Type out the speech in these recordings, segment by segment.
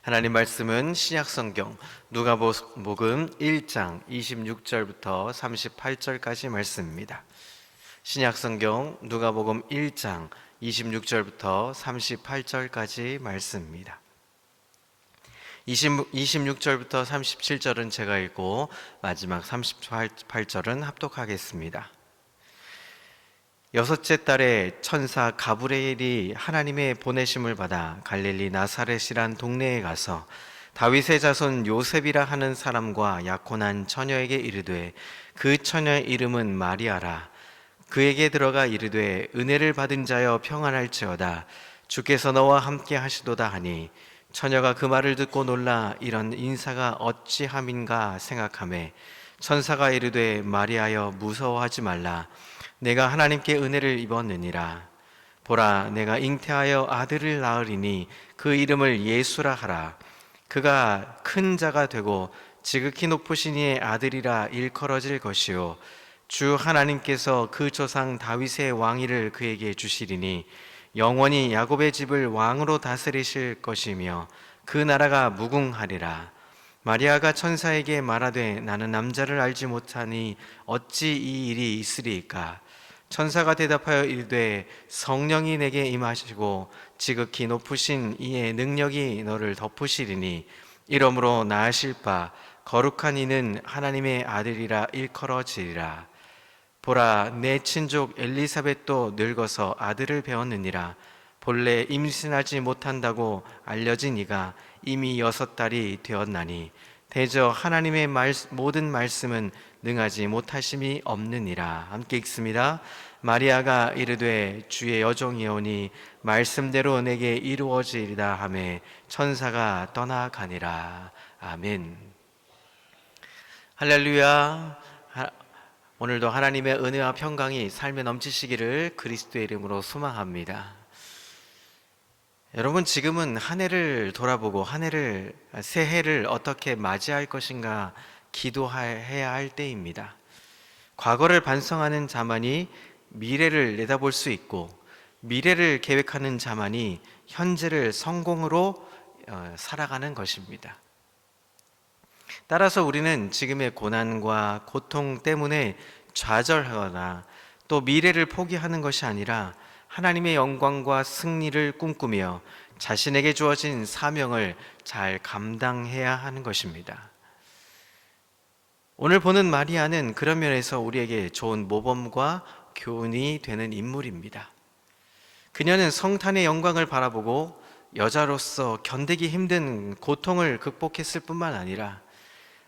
하나님 말씀은 신약성경 누가복음 1장 26절부터 38절까지 말씀입니다. 신약성경 누가복음 1장 26절부터 38절까지 말씀입니다. 26절부터 37절은 제가 읽고 마지막 38절은 합독하겠습니다. 여섯째 달에 천사 가브리엘이 하나님의 보내심을 받아 갈릴리 나사렛이란 동네에 가서 다윗의 자손 요셉이라 하는 사람과 약혼한 처녀에게 이르되 그 처녀의 이름은 마리아라. 그에게 들어가 이르되 은혜를 받은 자여 평안할지어다. 주께서 너와 함께 하시도다 하니 처녀가 그 말을 듣고 놀라 이런 인사가 어찌함인가 생각하매 천사가 이르되 마리아여 무서워하지 말라. 내가 하나님께 은혜를 입었느니라. 보라, 내가 잉태하여 아들을 낳으리니 그 이름을 예수라 하라. 그가 큰 자가 되고 지극히 높으신 이의 아들이라 일컬어질 것이요 주 하나님께서 그 조상 다윗의 왕위를 그에게 주시리니 영원히 야곱의 집을 왕으로 다스리실 것이며 그 나라가 무궁하리라. 마리아가 천사에게 말하되 나는 남자를 알지 못하니 어찌 이 일이 있으리이까. 천사가 대답하여 이르되 성령이 내게 임하시고 지극히 높으신 이의 능력이 너를 덮으시리니 이러므로 낳으실 바 거룩한 이는 하나님의 아들이라 일컬어지리라. 보라, 내 친족 엘리사벳도 늙어서 아들을 배웠느니라. 본래 임신하지 못한다고 알려진 이가 이미 6달이 되었나니 대저 하나님의 모든 말씀은 능하지 못하심이 없느니라. 함께 읽습니다. 마리아가 이르되 주의 여종이오니 말씀대로 내게 이루어지리다 하매 천사가 떠나가니라. 아멘. 할렐루야. 오늘도 하나님의 은혜와 평강이 삶에 넘치시기를 그리스도의 이름으로 소망합니다. 여러분, 지금은 한 해를 돌아보고 새해를 어떻게 맞이할 것인가 기도해야 할 때입니다. 과거를 반성하는 자만이 미래를 내다볼 수 있고 미래를 계획하는 자만이 현재를 성공으로 살아가는 것입니다. 따라서 우리는 지금의 고난과 고통 때문에 좌절하거나 또 미래를 포기하는 것이 아니라 하나님의 영광과 승리를 꿈꾸며 자신에게 주어진 사명을 잘 감당해야 하는 것입니다. 오늘 보는 마리아는 그런 면에서 우리에게 좋은 모범과 교훈이 되는 인물입니다. 그녀는 성탄의 영광을 바라보고 여자로서 견디기 힘든 고통을 극복했을 뿐만 아니라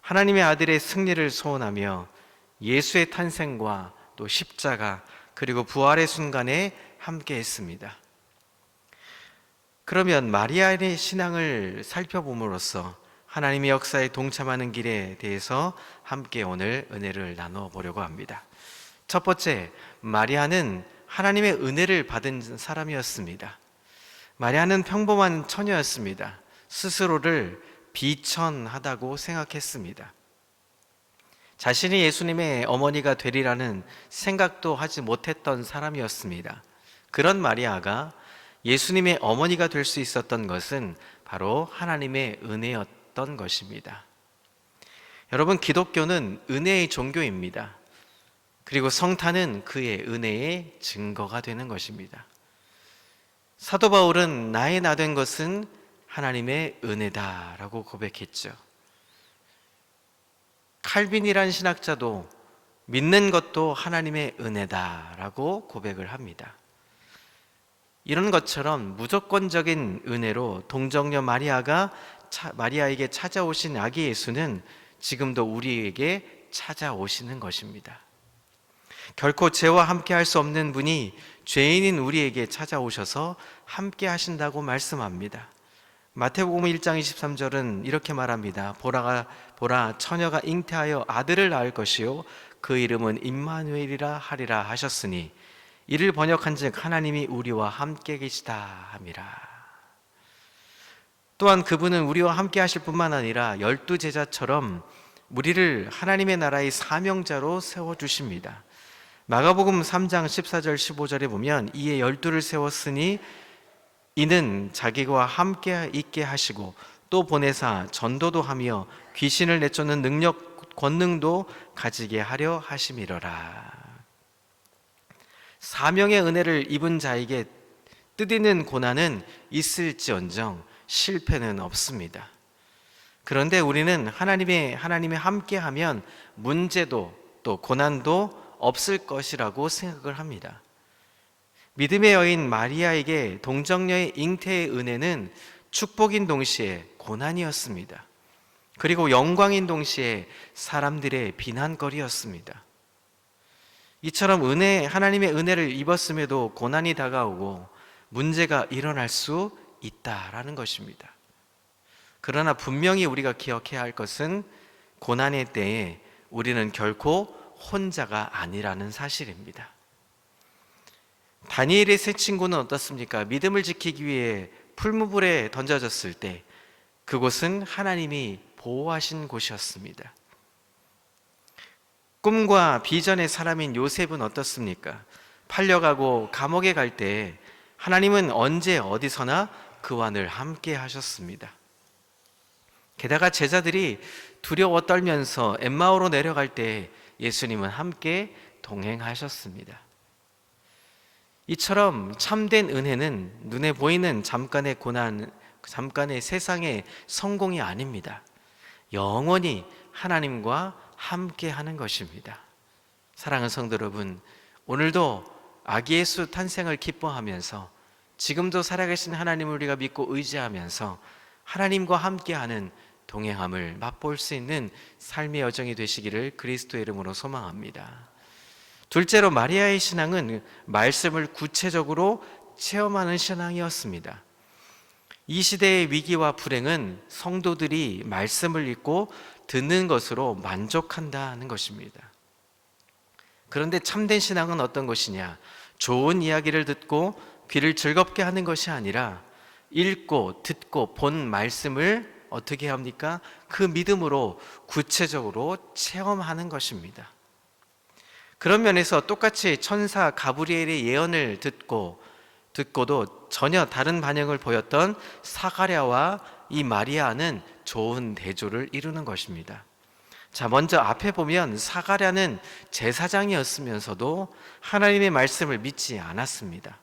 하나님의 아들의 승리를 소원하며 예수의 탄생과 또 십자가 그리고 부활의 순간에 함께 했습니다. 그러면 마리아의 신앙을 살펴봄으로써 하나님의 역사에 동참하는 길에 대해서 함께 오늘 은혜를 나눠 보려고 합니다. 첫 번째, 마리아는 하나님의 은혜를 받은 사람이었습니다. 마리아는 평범한 처녀였습니다. 스스로를 비천하다고 생각했습니다. 자신이 예수님의 어머니가 되리라는 생각도 하지 못했던 사람이었습니다. 그런 마리아가 예수님의 어머니가 될 수 있었던 것은 바로 하나님의 은혜였던 것입니다. 여러분, 기독교는 은혜의 종교입니다. 그리고 성탄은 그의 은혜의 증거가 되는 것입니다. 사도 바울은 나의 나 된 것은 하나님의 은혜다라고 고백했죠. 칼빈이란 신학자도 믿는 것도 하나님의 은혜다라고 고백을 합니다. 이런 것처럼 무조건적인 은혜로 동정녀 마리아에게 찾아오신 아기 예수는 지금도 우리에게 찾아오시는 것입니다. 결코 죄와 함께 할 수 없는 분이 죄인인 우리에게 찾아오셔서 함께 하신다고 말씀합니다. 마태복음 1장 23절은 이렇게 말합니다. 보라, 처녀가 잉태하여 아들을 낳을 것이요 그 이름은 임마누엘이라 하리라 하셨으니 이를 번역한즉 하나님이 우리와 함께 계시다 함이라. 또한 그분은 우리와 함께 하실 뿐만 아니라 12 제자처럼 우리를 하나님의 나라의 사명자로 세워주십니다. 마가복음 3장 14절 15절에 보면 이에 12를 세웠으니 이는 자기와 함께 있게 하시고 또 보내사 전도도 하며 귀신을 내쫓는 능력 권능도 가지게 하려 하심이로라. 사명의 은혜를 입은 자에게 뜻있는 고난은 있을지언정 실패는 없습니다. 그런데 우리는 하나님의 함께하면 문제도 또 고난도 없을 것이라고 생각을 합니다. 믿음의 여인 마리아에게 동정녀의 잉태의 은혜는 축복인 동시에 고난이었습니다. 그리고 영광인 동시에 사람들의 비난거리였습니다. 이처럼 하나님의 은혜를 입었음에도 고난이 다가오고 문제가 일어날 수 있다라는 것입니다. 그러나 분명히 우리가 기억해야 할 것은 고난의 때에 우리는 결코 혼자가 아니라는 사실입니다. 다니엘의 세 친구는 어떻습니까? 믿음을 지키기 위해 풀무불에 던져졌을 때 그곳은 하나님이 보호하신 곳이었습니다. 꿈과 비전의 사람인 요셉은 어떻습니까? 팔려가고 감옥에 갈 때 하나님은 언제 어디서나 그와 늘 함께 하셨습니다. 게다가 제자들이 두려워 떨면서 엠마오로 내려갈 때 예수님은 함께 동행하셨습니다. 이처럼 참된 은혜는 눈에 보이는 잠깐의 고난, 잠깐의 세상의 성공이 아닙니다. 영원히 하나님과 함께 하는 것입니다. 사랑하는 성도 여러분, 오늘도 아기 예수 탄생을 기뻐하면서 지금도 살아계신 하나님을 우리가 믿고 의지하면서 하나님과 함께하는 동행함을 맛볼 수 있는 삶의 여정이 되시기를 그리스도의 이름으로 소망합니다. 둘째로 마리아의 신앙은 말씀을 구체적으로 체험하는 신앙이었습니다. 이 시대의 위기와 불행은 성도들이 말씀을 읽고 듣는 것으로 만족한다는 것입니다. 그런데 참된 신앙은 어떤 것이냐? 좋은 이야기를 듣고 귀를 즐겁게 하는 것이 아니라 읽고 듣고 본 말씀을 어떻게 합니까? 그 믿음으로 구체적으로 체험하는 것입니다. 그런 면에서 똑같이 천사 가브리엘의 예언을 듣고도 전혀 다른 반응을 보였던 사가랴와 이 마리아는 좋은 대조를 이루는 것입니다. 자, 먼저 앞에 보면 사가랴는 제사장이었으면서도 하나님의 말씀을 믿지 않았습니다.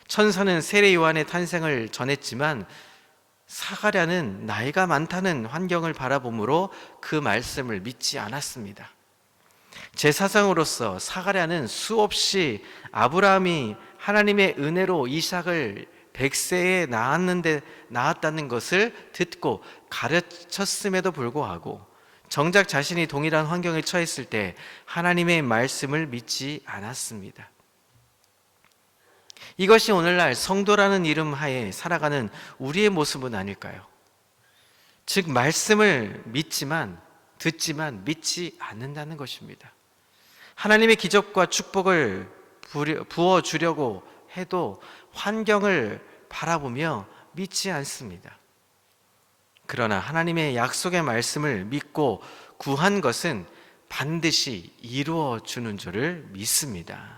천사는 세례 요한의 탄생을 전했지만 사가랴는 나이가 많다는 환경을 바라보므로 그 말씀을 믿지 않았습니다. 제사장으로서 사가랴는 수없이 아브라함이 하나님의 은혜로 이삭을 100세에 낳았다는 것을 듣고 가르쳤음에도 불구하고 정작 자신이 동일한 환경에 처했을 때 하나님의 말씀을 믿지 않았습니다. 이것이 오늘날 성도라는 이름 하에 살아가는 우리의 모습은 아닐까요? 즉 말씀을 듣지만 믿지 않는다는 것입니다. 하나님의 기적과 축복을 부어주려고 해도 환경을 바라보며 믿지 않습니다. 그러나 하나님의 약속의 말씀을 믿고 구한 것은 반드시 이루어주는 줄을 믿습니다.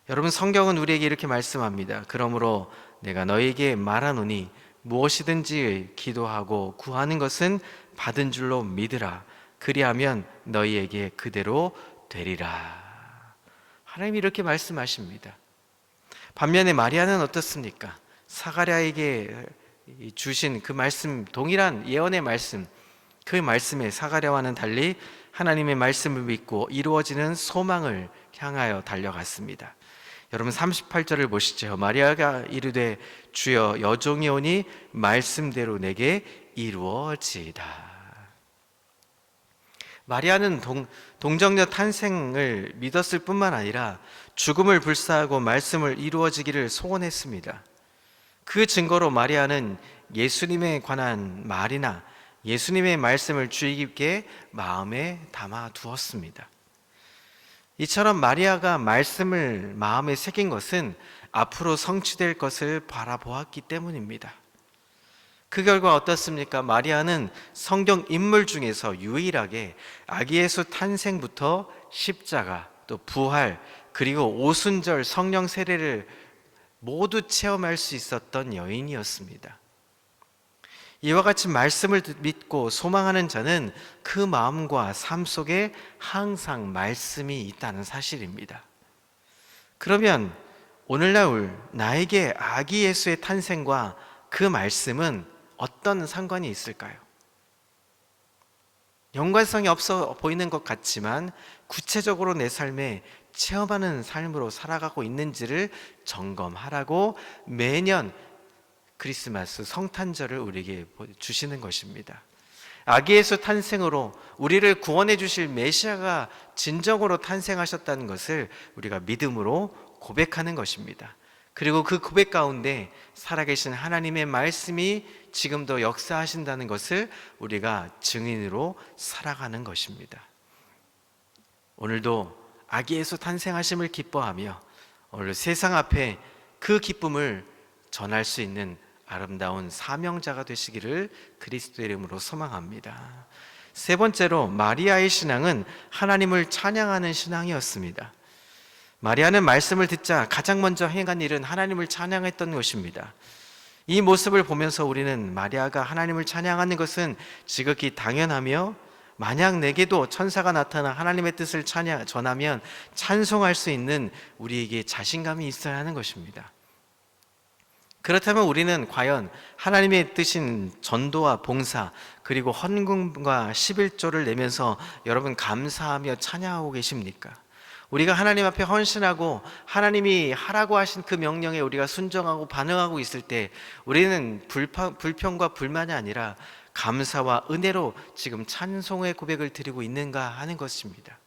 여러분, 성경은 우리에게 이렇게 말씀합니다. 그러므로 내가 너에게 말하노니 무엇이든지 기도하고 구하는 것은 받은 줄로 믿으라. 그리하면 너희에게 그대로 되리라. 하나님이 이렇게 말씀하십니다. 반면에 마리아는 어떻습니까? 사가랴에게 주신 그 말씀, 동일한 예언의 말씀, 그 말씀에 사가랴와는 달리 하나님의 말씀을 믿고 이루어지는 소망을 향하여 달려갔습니다. 여러분 38절을 보시죠. 마리아가 이르되 주여 여종이 오니 말씀대로 내게 이루어지이다. 마리아는 동정녀 탄생을 믿었을 뿐만 아니라 죽음을 불사하고 말씀을 이루어지기를 소원했습니다. 그 증거로 마리아는 예수님에 관한 말이나 예수님의 말씀을 주의 깊게 마음에 담아 두었습니다. 이처럼 마리아가 말씀을 마음에 새긴 것은 앞으로 성취될 것을 바라보았기 때문입니다. 그 결과 어떻습니까? 마리아는 성경 인물 중에서 유일하게 아기 예수 탄생부터 십자가, 또 부활, 그리고 오순절 성령 세례를 모두 체험할 수 있었던 여인이었습니다. 이와 같이 말씀을 믿고 소망하는 자는 그 마음과 삶 속에 항상 말씀이 있다는 사실입니다. 그러면 오늘날 나에게 아기 예수의 탄생과 그 말씀은 어떤 상관이 있을까요? 연관성이 없어 보이는 것 같지만 구체적으로 내 삶에 체험하는 삶으로 살아가고 있는지를 점검하라고 매년 크리스마스 성탄절을 우리에게 주시는 것입니다. 아기 예수 탄생으로 우리를 구원해 주실 메시아가 진정으로 탄생하셨다는 것을 우리가 믿음으로 고백하는 것입니다. 그리고 그 고백 가운데 살아계신 하나님의 말씀이 지금도 역사하신다는 것을 우리가 증인으로 살아가는 것입니다. 오늘도 아기 예수 탄생하심을 기뻐하며 오늘 세상 앞에 그 기쁨을 전할 수 있는 아름다운 사명자가 되시기를 그리스도의 이름으로 소망합니다. 세 번째로 마리아의 신앙은 하나님을 찬양하는 신앙이었습니다. 마리아는 말씀을 듣자 가장 먼저 행한 일은 하나님을 찬양했던 것입니다. 이 모습을 보면서 우리는 마리아가 하나님을 찬양하는 것은 지극히 당연하며 만약 내게도 천사가 나타나 하나님의 뜻을 전하면 찬송할 수 있는 우리에게 자신감이 있어야 하는 것입니다. 그렇다면 우리는 과연 하나님의 뜻인 전도와 봉사 그리고 헌금과 11조를 내면서 여러분 감사하며 찬양하고 계십니까? 우리가 하나님 앞에 헌신하고 하나님이 하라고 하신 그 명령에 우리가 순종하고 반응하고 있을 때 우리는 불평과 불만이 아니라 감사와 은혜로 지금 찬송의 고백을 드리고 있는가 하는 것입니다.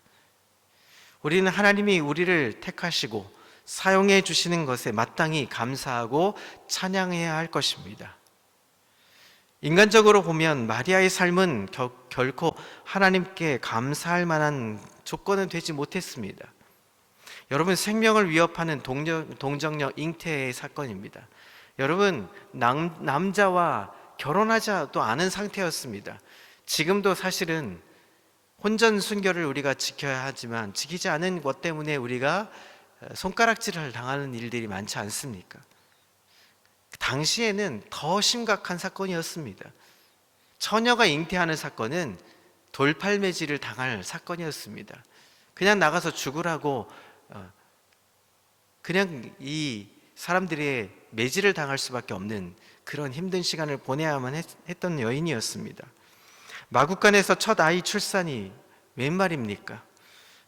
우리는 하나님이 우리를 택하시고 사용해 주시는 것에 마땅히 감사하고 찬양해야 할 것입니다. 인간적으로 보면 마리아의 삶은 결코 하나님께 감사할 만한 조건은 되지 못했습니다. 여러분, 생명을 위협하는 동정녀 잉태의 사건입니다. 여러분, 남자와 결혼하지도 않은 상태였습니다. 지금도 사실은 혼전 순결을 우리가 지켜야 하지만 지키지 않은 것 때문에 우리가 손가락질을 당하는 일들이 많지 않습니까? 당시에는 더 심각한 사건이었습니다. 처녀가 잉태하는 사건은 돌팔매질을 당할 사건이었습니다. 그냥 나가서 죽으라고 그냥 이 사람들의 매질을 당할 수밖에 없는 그런 힘든 시간을 보내야만 했던 여인이었습니다. 마구간에서 첫 아이 출산이 웬 말입니까?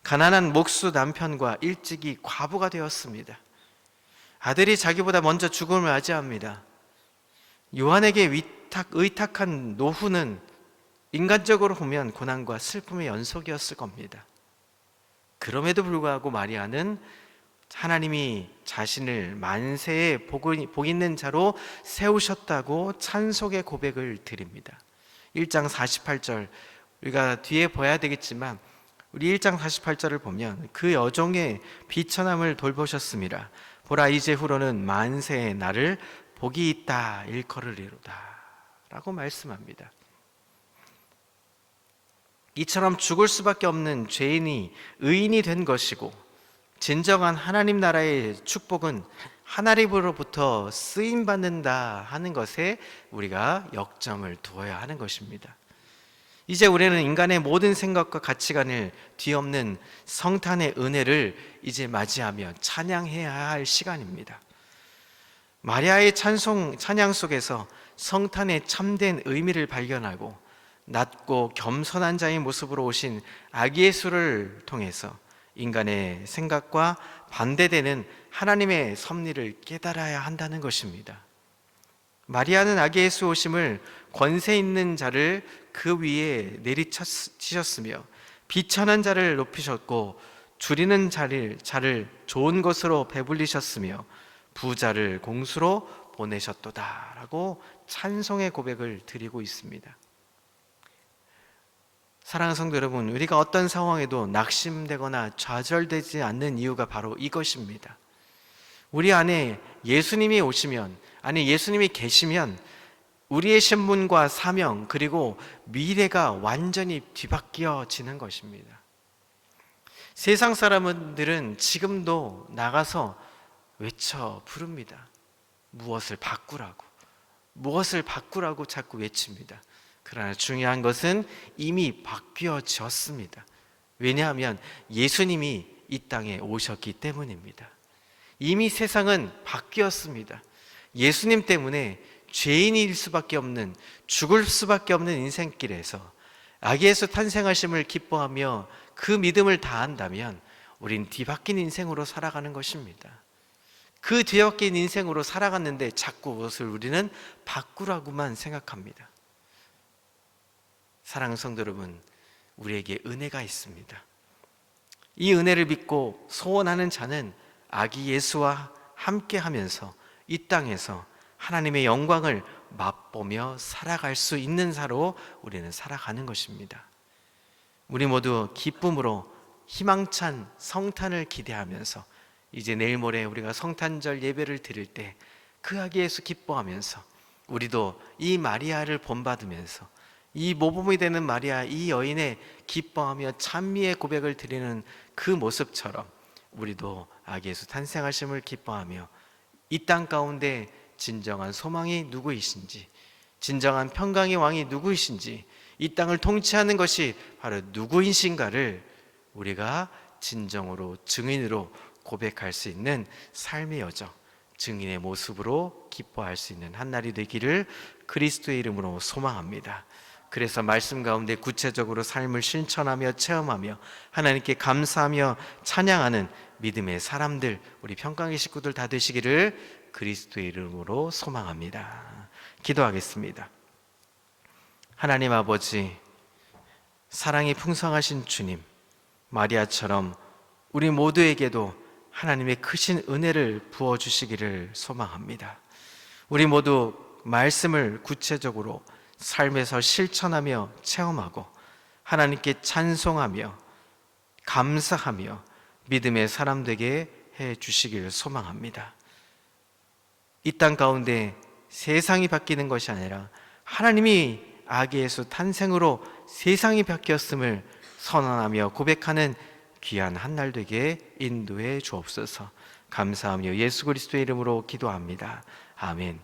가난한 목수 남편과 일찍이 과부가 되었습니다. 아들이 자기보다 먼저 죽음을 맞이합니다. 요한에게 의탁한 노후는 인간적으로 보면 고난과 슬픔의 연속이었을 겁니다. 그럼에도 불구하고 마리아는 하나님이 자신을 만세의 복 있는 자로 세우셨다고 찬송의 고백을 드립니다. 1장 48절 우리가 뒤에 봐야 되겠지만 우리 1장 48절을 보면 그 여종의 비천함을 돌보셨습니다. 보라 이제 후로는 만세의 나를 복이 있다 일컬으리로다 라고 말씀합니다. 이처럼 죽을 수밖에 없는 죄인이 의인이 된 것이고 진정한 하나님 나라의 축복은 하나님으로부터 쓰임받는다 하는 것에 우리가 역점을 두어야 하는 것입니다. 이제 우리는 인간의 모든 생각과 가치관을 뒤엎는 성탄의 은혜를 이제 맞이하며 찬양해야 할 시간입니다. 마리아의 찬양 속에서 성탄의 참된 의미를 발견하고 낮고 겸손한 자의 모습으로 오신 아기 예수를 통해서 인간의 생각과 반대되는 하나님의 섭리를 깨달아야 한다는 것입니다. 마리아는 아기 예수 오심을 권세 있는 자를 그 위에 내리치셨으며 비천한 자를 높이셨고 줄이는 자를 좋은 것으로 배불리셨으며 부자를 공수로 보내셨도다 라고 찬송의 고백을 드리고 있습니다. 사랑하는 성도 여러분, 우리가 어떤 상황에도 낙심되거나 좌절되지 않는 이유가 바로 이것입니다. 우리 안에 예수님이 오시면, 아니 예수님이 계시면 우리의 신분과 사명 그리고 미래가 완전히 뒤바뀌어지는 것입니다. 세상 사람들은 지금도 나가서 외쳐 부릅니다. 무엇을 바꾸라고. 무엇을 바꾸라고 자꾸 외칩니다. 그러나 중요한 것은 이미 바뀌어졌습니다. 왜냐하면 예수님이 이 땅에 오셨기 때문입니다. 이미 세상은 바뀌었습니다. 예수님 때문에 죄인일 수밖에 없는, 죽을 수밖에 없는 인생길에서 아기 예수 탄생하심을 기뻐하며 그 믿음을 다한다면 우린 뒤바뀐 인생으로 살아가는 것입니다. 그 뒤바뀐 인생으로 살아갔는데 자꾸 그것을 우리는 바꾸라고만 생각합니다. 사랑하는 성도 여러분, 우리에게 은혜가 있습니다. 이 은혜를 믿고 소원하는 자는 아기 예수와 함께 하면서 이 땅에서 하나님의 영광을 맛보며 살아갈 수 있는 자로 우리는 살아가는 것입니다. 우리 모두 기쁨으로 희망찬 성탄을 기대하면서 이제 내일 모레 우리가 성탄절 예배를 드릴 때 그 아기 예수 기뻐하면서 우리도 이 마리아를 본받으면서 이 모범이 되는 마리아, 이 여인의 기뻐하며 찬미의 고백을 드리는 그 모습처럼 우리도 아기 예수 탄생하심을 기뻐하며 이 땅 가운데 진정한 소망이 누구이신지, 진정한 평강의 왕이 누구이신지, 이 땅을 통치하는 것이 바로 누구이신가를 우리가 진정으로 증인으로 고백할 수 있는 삶의 여정, 증인의 모습으로 기뻐할 수 있는 한날이 되기를 그리스도의 이름으로 소망합니다. 그래서 말씀 가운데 구체적으로 삶을 실천하며 체험하며 하나님께 감사하며 찬양하는 믿음의 사람들, 우리 평강의 식구들 다 되시기를 그리스도의 이름으로 소망합니다. 기도하겠습니다. 하나님 아버지, 사랑이 풍성하신 주님, 마리아처럼 우리 모두에게도 하나님의 크신 은혜를 부어주시기를 소망합니다. 우리 모두 말씀을 구체적으로 삶에서 실천하며 체험하고 하나님께 찬송하며 감사하며 믿음의 사람 되게 해 주시기를 소망합니다. 이 땅 가운데 세상이 바뀌는 것이 아니라 하나님이 아기 예수 탄생으로 세상이 바뀌었음을 선언하며 고백하는 귀한 한날 되게 인도해 주옵소서. 감사하며 예수 그리스도의 이름으로 기도합니다. 아멘.